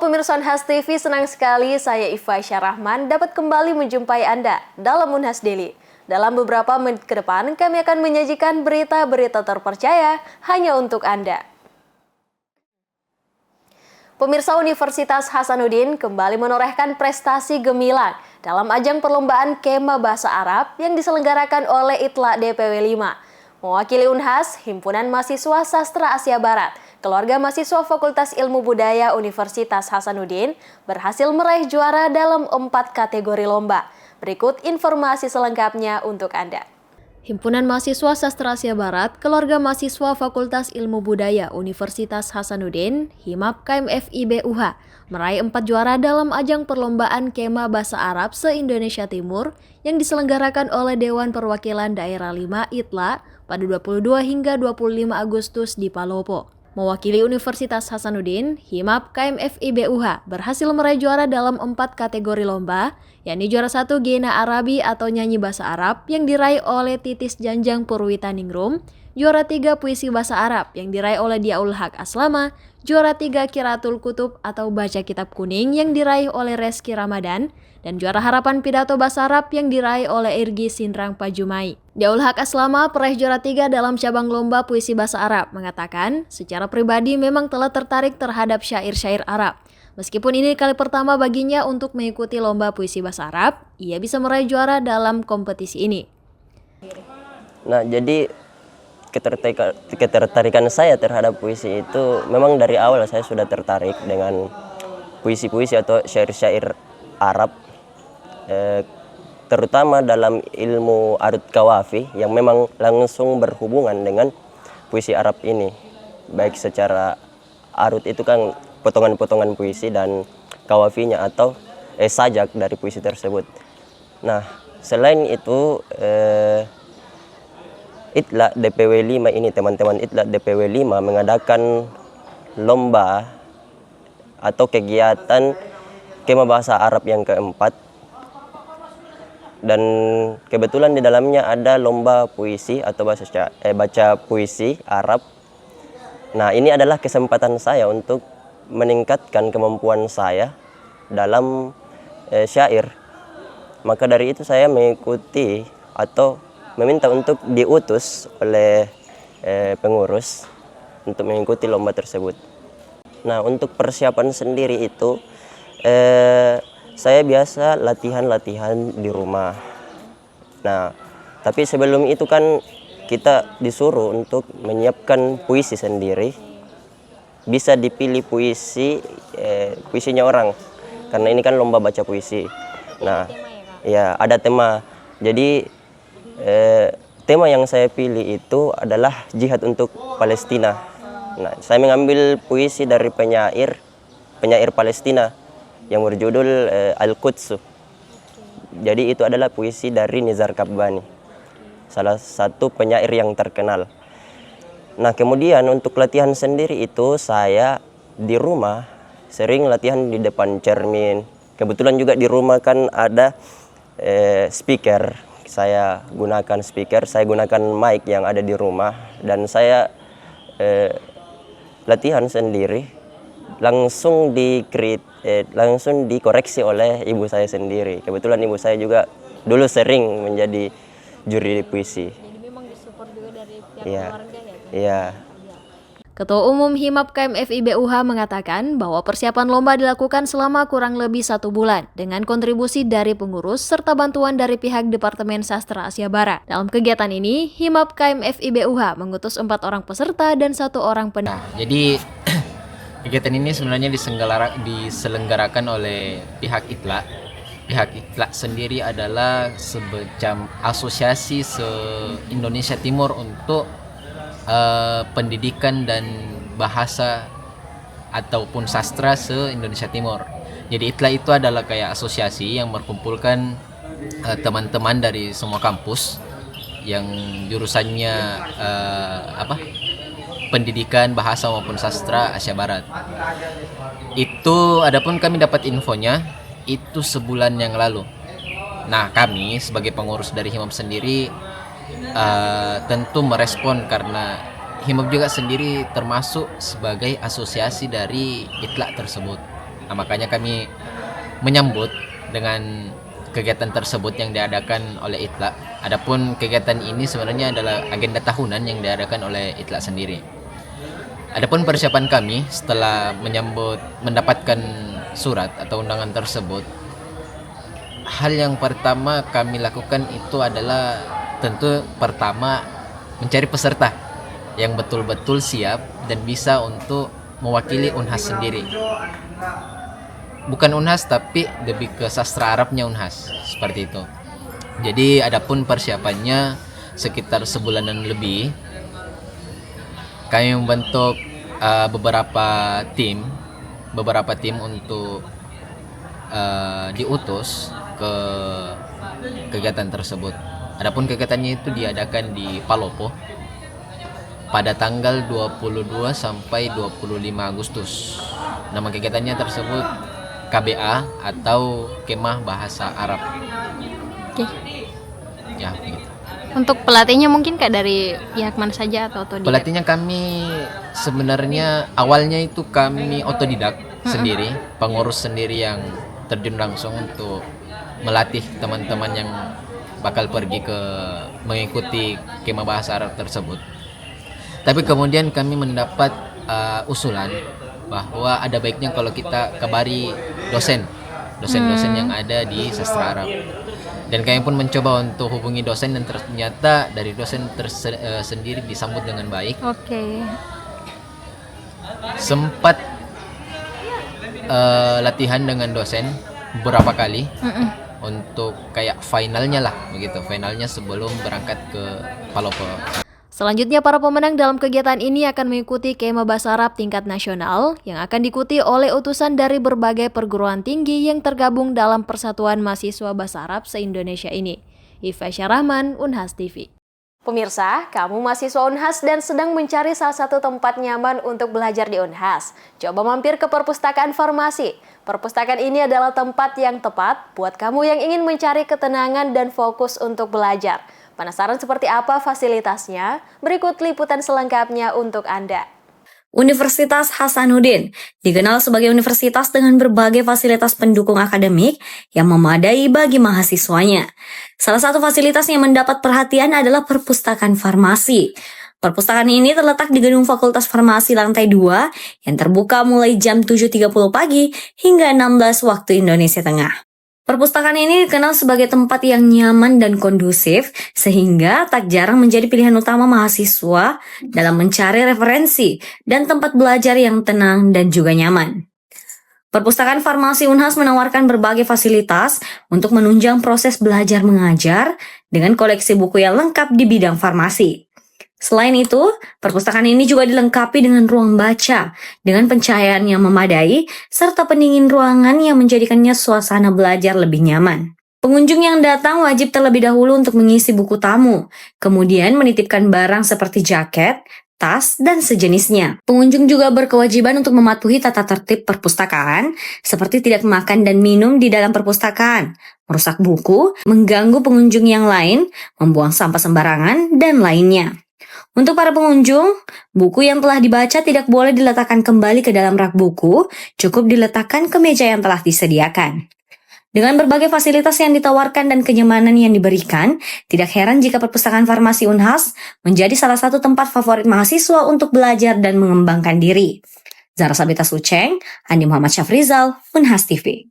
pemirsa Unhas TV, senang sekali saya Iva Syarahman dapat kembali menjumpai Anda dalam Unhas Daily. Dalam beberapa menit ke depan, kami akan menyajikan berita-berita terpercaya hanya untuk Anda. Pemirsa, Universitas Hasanuddin kembali menorehkan prestasi gemilang dalam ajang perlombaan Kema Bahasa Arab yang diselenggarakan oleh ITLA DPW 5. Mewakili Unhas, Himpunan Mahasiswa Sastra Asia Barat, keluarga mahasiswa Fakultas Ilmu Budaya Universitas Hasanuddin berhasil meraih juara dalam 4 kategori lomba. Berikut informasi selengkapnya untuk Anda. Himpunan Mahasiswa Sastra Asia Barat, keluarga mahasiswa Fakultas Ilmu Budaya Universitas Hasanuddin, HIMAB KMFI BUH, meraih 4 juara dalam ajang perlombaan Kema Bahasa Arab se-Indonesia Timur yang diselenggarakan oleh Dewan Perwakilan Daerah 5 ITLA pada 22 hingga 25 Agustus di Palopo. Mewakili Universitas Hasanuddin, HIMAB KMFI BUH berhasil meraih juara dalam 4 kategori lomba, yakni juara 1 Gena Arabi atau nyanyi bahasa Arab yang diraih oleh Titis Janjang Purwita Ningrum, juara 3 puisi bahasa Arab yang diraih oleh Diaul Haq Aslama, juara 3 Qiraatul Kutub atau baca kitab kuning yang diraih oleh Reski Ramadan, dan juara harapan pidato bahasa Arab yang diraih oleh Irgi Sindrang Pajumai. Diaul Haq Aslama, peraih juara 3 dalam cabang lomba puisi bahasa Arab, mengatakan secara pribadi memang telah tertarik terhadap syair-syair Arab. Meskipun ini kali pertama baginya untuk mengikuti lomba puisi bahasa Arab, ia bisa meraih juara dalam kompetisi ini. Nah, jadi ketertarikan saya terhadap puisi itu memang dari awal saya sudah tertarik dengan puisi-puisi atau syair-syair Arab, terutama dalam ilmu arut kawafi yang memang langsung berhubungan dengan puisi Arab ini. Baik secara arut itu kan potongan-potongan puisi dan kawafinya atau sajak dari puisi tersebut. Nah, selain itu ITLA DPW 5 ini, teman-teman ITLA DPW 5 mengadakan lomba atau kegiatan Kema Bahasa Arab yang keempat, dan kebetulan di dalamnya ada lomba puisi atau baca puisi Arab. Nah, ini adalah kesempatan saya untuk meningkatkan kemampuan saya dalam syair. Maka dari itu saya mengikuti atau meminta untuk diutus oleh pengurus untuk mengikuti lomba tersebut. Nah, untuk persiapan sendiri itu saya biasa latihan di rumah. Nah, tapi sebelum itu kan kita disuruh untuk menyiapkan puisi sendiri. Bisa dipilih puisinya orang, karena ini kan lomba baca puisi. Nah, ya ada tema. Jadi tema yang saya pilih itu adalah jihad untuk Palestina. Nah, saya mengambil puisi dari penyair Palestina yang berjudul Al-Quds. Jadi itu adalah puisi dari Nizar Qabbani, salah satu penyair yang terkenal. Nah, kemudian untuk latihan sendiri itu saya di rumah sering latihan di depan cermin. Kebetulan juga di rumah kan ada speaker. Saya gunakan mic yang ada di rumah, dan saya latihan sendiri langsung dikoreksi oleh ibu saya sendiri. Kebetulan ibu saya juga dulu sering menjadi juri puisi. Jadi memang disupport juga dari pihak keluarga ya? Iya. Ketua Umum HIMAB KMFI BUH mengatakan bahwa persiapan lomba dilakukan selama kurang lebih 1 bulan dengan kontribusi dari pengurus serta bantuan dari pihak Departemen Sastra Asia Barat. Dalam kegiatan ini, HIMAB KMFI BUH mengutus 4 orang peserta dan 1 orang pendamping. Nah, jadi kegiatan ini sebenarnya diselenggarakan oleh pihak ITLA. Pihak ITLA sendiri adalah semacam asosiasi se-Indonesia Timur untuk pendidikan dan bahasa ataupun sastra se-Indonesia Timur. Jadi ITLA itu adalah kayak asosiasi yang berkumpulkan teman-teman dari semua kampus yang jurusannya pendidikan bahasa maupun sastra Asia Barat. Itu adapun kami dapat infonya itu sebulan yang lalu. Nah, kami sebagai pengurus dari HIMAB sendiri tentu merespon, karena HIMAB juga sendiri termasuk sebagai asosiasi dari ITLA tersebut. Nah, makanya kami menyambut dengan kegiatan tersebut yang diadakan oleh ITLA. Adapun kegiatan ini sebenarnya adalah agenda tahunan yang diadakan oleh ITLA sendiri. Adapun persiapan kami setelah mendapatkan surat atau undangan tersebut, hal yang pertama kami lakukan itu adalah tentu pertama mencari peserta yang betul-betul siap dan bisa untuk mewakili Unhas sendiri. Bukan Unhas tapi lebih ke sastra Arabnya Unhas, seperti itu. Jadi adapun persiapannya sekitar sebulanan lebih, kami membentuk beberapa tim untuk diutus ke kegiatan tersebut. Adapun kegiatannya itu diadakan di Palopo pada tanggal 22 sampai 25 Agustus. Nama kegiatannya tersebut KBA atau Kemah Bahasa Arab. Oke. Ya, begitu. Untuk pelatihnya mungkin Kak dari pihak mana saja atau otodidak? Pelatihnya kami sebenarnya awalnya itu kami otodidak sendiri, pengurus sendiri yang terjun langsung untuk melatih teman-teman yang bakal pergi ke mengikuti Kemah Bahasa Arab tersebut. Tapi kemudian kami mendapat usulan bahwa ada baiknya kalau kita kabari dosen-dosen yang ada di sastra Arab. Dan kami pun mencoba untuk hubungi dosen dan ternyata dari dosen sendiri disambut dengan baik. Oke. Sempat latihan dengan dosen beberapa kali untuk kayak finalnya lah begitu, finalnya sebelum berangkat ke Palopo. Selanjutnya, para pemenang dalam kegiatan ini akan mengikuti Kemah Bahasa Arab tingkat nasional yang akan diikuti oleh utusan dari berbagai perguruan tinggi yang tergabung dalam Persatuan Mahasiswa Bahasa Arab se-Indonesia ini. Iva Syarahman, Unhas TV. Pemirsa, kamu mahasiswa Unhas dan sedang mencari salah satu tempat nyaman untuk belajar di Unhas. Coba mampir ke Perpustakaan Farmasi. Perpustakaan ini adalah tempat yang tepat buat kamu yang ingin mencari ketenangan dan fokus untuk belajar. Penasaran seperti apa fasilitasnya? Berikut liputan selengkapnya untuk Anda. Universitas Hasanuddin dikenal sebagai universitas dengan berbagai fasilitas pendukung akademik yang memadai bagi mahasiswanya. Salah satu fasilitas yang mendapat perhatian adalah Perpustakaan Farmasi. Perpustakaan ini terletak di Gedung Fakultas Farmasi lantai 2 yang terbuka mulai jam 7.30 pagi hingga 16 waktu Indonesia Tengah. Perpustakaan ini dikenal sebagai tempat yang nyaman dan kondusif, sehingga tak jarang menjadi pilihan utama mahasiswa dalam mencari referensi dan tempat belajar yang tenang dan juga nyaman. Perpustakaan Farmasi Unhas menawarkan berbagai fasilitas untuk menunjang proses belajar mengajar dengan koleksi buku yang lengkap di bidang farmasi. Selain itu, perpustakaan ini juga dilengkapi dengan ruang baca, dengan pencahayaan yang memadai, serta pendingin ruangan yang menjadikannya suasana belajar lebih nyaman. Pengunjung yang datang wajib terlebih dahulu untuk mengisi buku tamu, kemudian menitipkan barang seperti jaket, tas, dan sejenisnya. Pengunjung juga berkewajiban untuk mematuhi tata tertib perpustakaan, seperti tidak makan dan minum di dalam perpustakaan, merusak buku, mengganggu pengunjung yang lain, membuang sampah sembarangan, dan lainnya. Untuk para pengunjung, buku yang telah dibaca tidak boleh diletakkan kembali ke dalam rak buku, cukup diletakkan ke meja yang telah disediakan. Dengan berbagai fasilitas yang ditawarkan dan kenyamanan yang diberikan, tidak heran jika Perpustakaan Farmasi Unhas menjadi salah satu tempat favorit mahasiswa untuk belajar dan mengembangkan diri. Zara Sabita Suceng, Andi Muhammad Syafrizal, Unhas TV.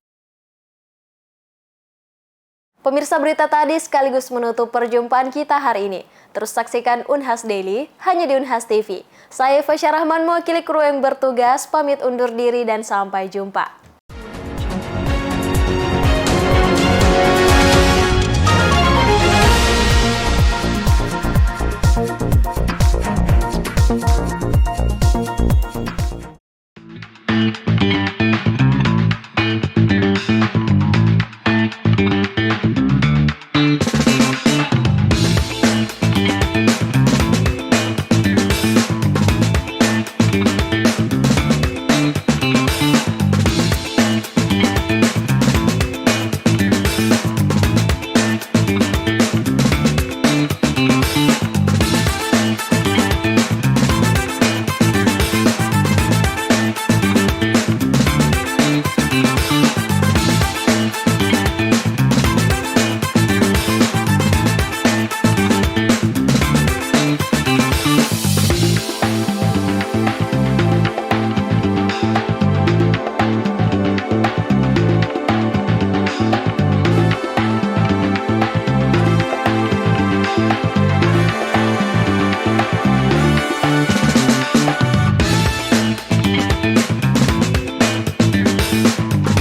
Pemirsa, berita tadi sekaligus menutup perjumpaan kita hari ini. Terus saksikan Unhas Daily hanya di Unhas TV. Saya Iva Syarahman mewakili kru yang bertugas, pamit undur diri dan sampai jumpa.